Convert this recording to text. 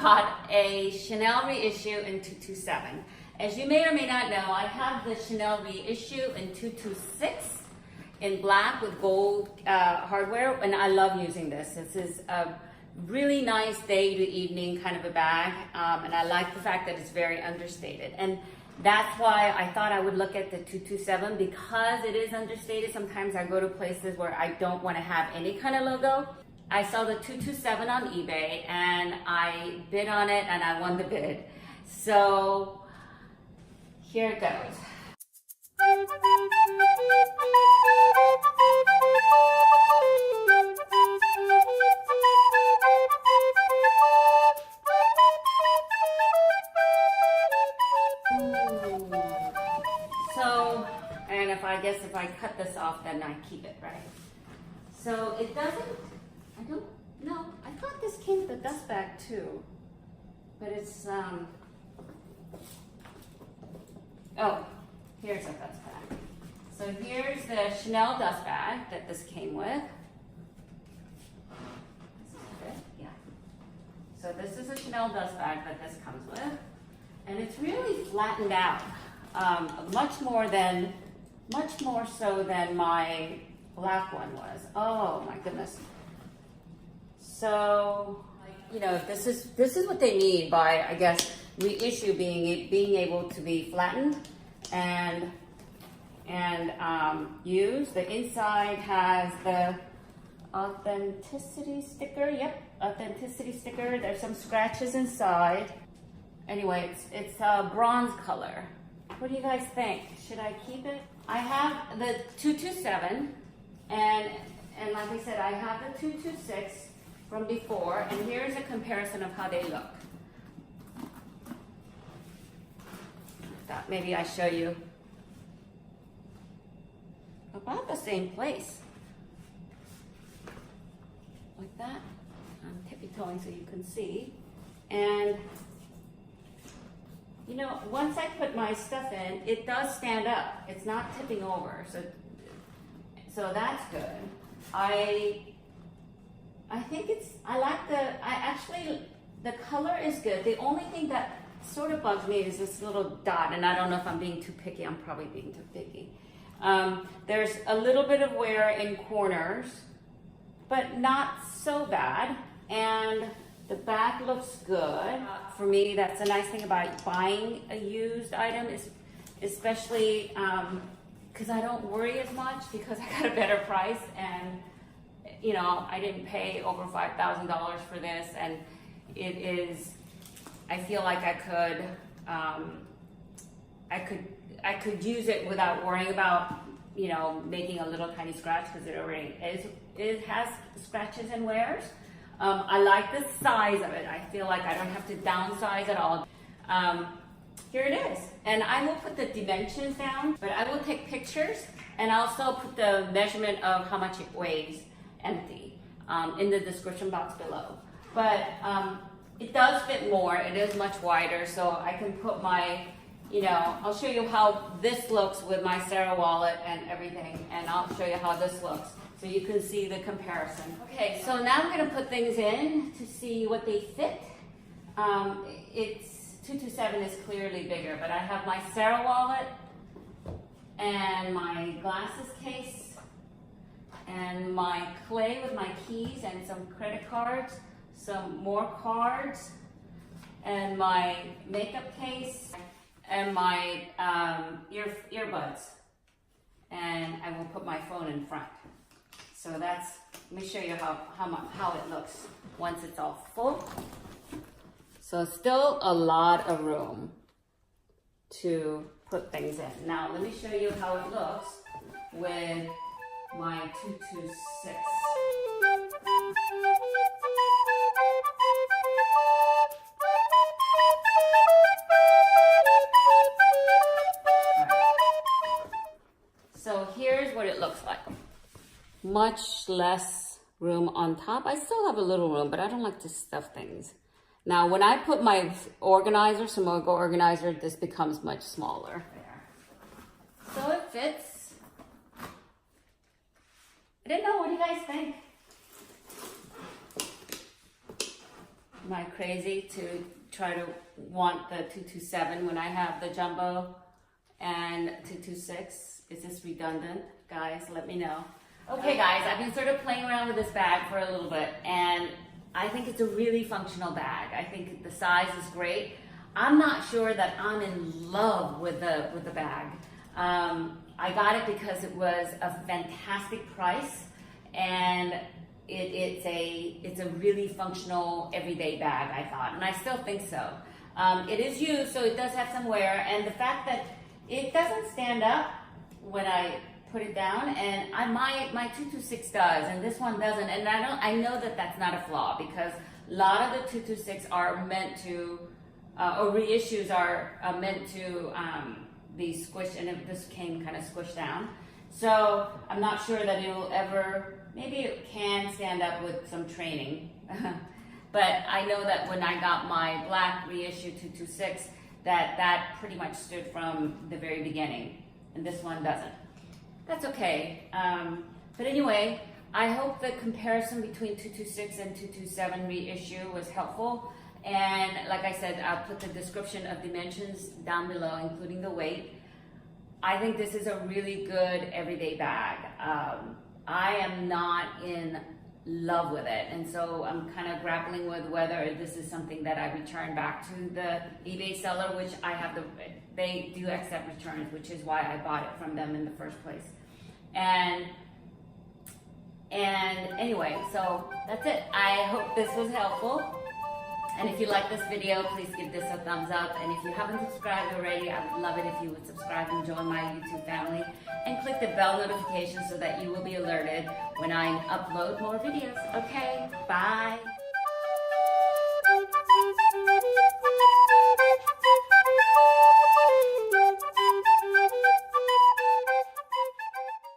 got a Chanel Reissue in 227. As you may or may not know, I have the Chanel Reissue in 226 in black with gold hardware, and I love using this. This is a really nice day to evening kind of a bag, and I like the fact that it's very understated. And that's why I thought I would look at the 227, because it is understated. Sometimes I go to places where I don't want to have any kind of logo. I saw the 227 on eBay and I bid on it and I won the bid. So here it goes. So, and if I cut this off, then I keep it, right? So it doesn't, I don't know. I thought this came with a dust bag too, but it's, oh, here's a dust bag. So here's the Chanel dust bag that this came with. This is it, yeah. So this is a Chanel dust bag that this comes with. And it's really flattened out, much more so than my black one was. Oh my goodness. So, you know, this is what they need by, I guess, reissue being able to be flattened and used. The inside has the authenticity sticker. Yep, authenticity sticker. There's some scratches inside. Anyway, it's a bronze color. What do you guys think? Should I keep it? I have the 227, and like I said, I have the 226 from before, and here's a comparison of how they look. Thought maybe I show you about the same place. Like that. I'm tippy-toeing so you can see. And you know, once I put my stuff in, it does stand up. It's not tipping over, so that's good. I think the color is good. The only thing that sort of bugs me is this little dot, and I don't know if I'm being too picky. I'm probably being too picky. There's a little bit of wear in corners, but not so bad. And the back looks good. For me, that's a nice thing about buying a used item, is especially because I don't worry as much because I got a better price, and you know, I didn't pay over $5,000 for this, and it is, I feel like I could use it without worrying about, you know, making a little tiny scratch, because it has scratches and wears. I like the size of it. I feel like I don't have to downsize at all. Here it is. And I will put the dimensions down, but I will take pictures and also put the measurement of how much it weighs empty in the description box below. But it does fit more. It is much wider, so I can put my, you know, I'll show you how this looks with my Sarah wallet and everything, and I'll show you how this looks, so you can see the comparison. Okay, so now I'm gonna put things in to see what they fit. It's 227 is clearly bigger, but I have my Sarah wallet and my glasses case and my clay with my keys and some credit cards, some more cards, and my makeup case and my earbuds. And I will put my phone in front. So that's, let me show you how it looks once it's all full. So still a lot of room to put things in. Now let me show you how it looks with my 226. So here's what it looks like. Much less room on top. I still have a little room, but I don't like to stuff things. Now, when I put my organizer, Sumogo organizer, this becomes much smaller. So it fits. I didn't know, what do you guys think? Am I crazy to try to want the 227 when I have the jumbo and 226? Is this redundant? Guys, let me know. Okay guys, I've been sort of playing around with this bag for a little bit, and I think it's a really functional bag. I think the size is great. I'm not sure that I'm in love with the bag. I got it because it was a fantastic price, and it's a really functional everyday bag, I thought, and I still think so. It is used, so it does have some wear, and the fact that it doesn't stand up when I put it down, and my 226 does, and this one doesn't, and I know that that's not a flaw, because a lot of the 226 are meant to, or reissues are meant to be squished, and this came kind of squished down. So I'm not sure that it will ever, maybe it can stand up with some training. But I know that when I got my black reissue 226, that pretty much stood from the very beginning, and this one doesn't. That's okay. But anyway, I hope the comparison between 226 and 227 reissue was helpful. And like I said, I'll put the description of dimensions down below, including the weight. I think this is a really good everyday bag. I am not in love with it, and so I'm kind of grappling with whether this is something that I return back to the eBay seller, which they do accept returns, which is why I bought it from them in the first place. And anyway, so that's it. I hope this was helpful. And if you like this video, please give this a thumbs up. And if you haven't subscribed already, I would love it if you would subscribe and join my YouTube family. And click the bell notification so that you will be alerted when I upload more videos. Okay, bye.